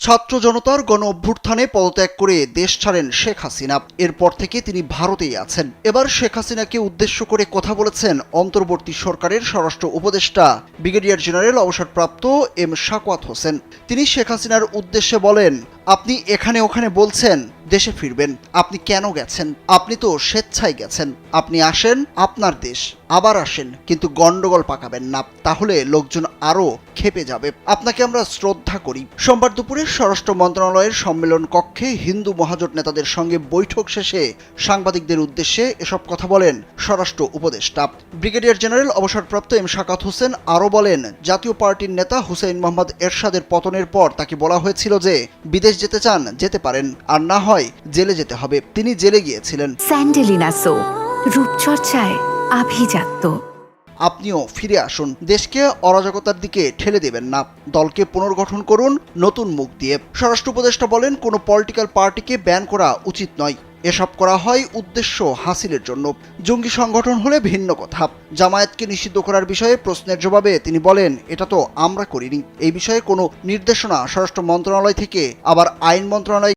ছাত্র জনতার গণ অভ্যুত্থানে পদত্যাগ করে দেশ ছাড়েন শেখ হাসিনা। এরপর থেকে তিনি ভারতেই আছেন। এবার শেখ হাসিনাকে উদ্দেশ্য করে কথা বলেছেন অন্তর্বর্তী সরকারের স্বরাষ্ট্র উপদেষ্টা ব্রিগেডিয়ার জেনারেল অবসরপ্রাপ্ত এম শাকওয়াত হোসেন। তিনি শেখ হাসিনার উদ্দেশ্যে বলেন, আপনি এখানে ওখানে বলছেন দেশে ফিরবেন, আপনি কেন গেছেন? আপনি তো স্বেচ্ছায় গেছেন। আপনি আসেন, আপনার দেশ, আবার আসেন, কিন্তু গন্ডগোল পাকাবেন না, তাহলে লোকজন আরো ক্ষেপে যাবে। আপনাকে আমরা শ্রদ্ধা করি। সোমবার দুপুরে স্বরাষ্ট্র মন্ত্রণালয়ের সম্মেলন কক্ষে হিন্দু মহাজোট নেতাদের সঙ্গে বৈঠক শেষে সাংবাদিকদের উদ্দেশ্যে এসব কথা বলেন স্বরাষ্ট্র উপদেষ্টা। ব্রিগেডিয়ার জেনারেল অবসরপ্রাপ্ত এম শাকওয়াত হোসেন আরও বলেন, জাতীয় পার্টির নেতা হুসেইন মোহাম্মদ এরশাদের পতনের পর তাকে বলা হয়েছিল যে বিদেশ যেতে চান যেতে পারেন, আর না হয় জেলে যেতে হবে। তিনি জেলে গিয়েছিলেন। স্যান্ডেলিনা সো, রূপচর্চায় আভিজাত্য। আপনিও ফিরে আসুন, দেশকে অরাজকতার দিকে ঠেলে দেবেন না, দলকে পুনর্গঠন করুন নতুন মুখ দিয়ে। স্বরাষ্ট্র উপদেষ্টা বলেন, কোনো পলিটিক্যাল পার্টিকে ব্যান করা উচিত নয়। এসব করা হয় উদ্দেশ্য হাসিলের জন্য। জঙ্গি সংগঠন হলে ভিন্ন কথা। জামায়াতকে নিষিদ্ধ করার বিষয়ে প্রশ্নের জবাবে তিনি বলেন, এটা তো আমরা করিনি। এই বিষয়ে কোনো নির্দেশনা স্বরাষ্ট্র মন্ত্রণালয় থেকে আবার আইন মন্ত্রণালয়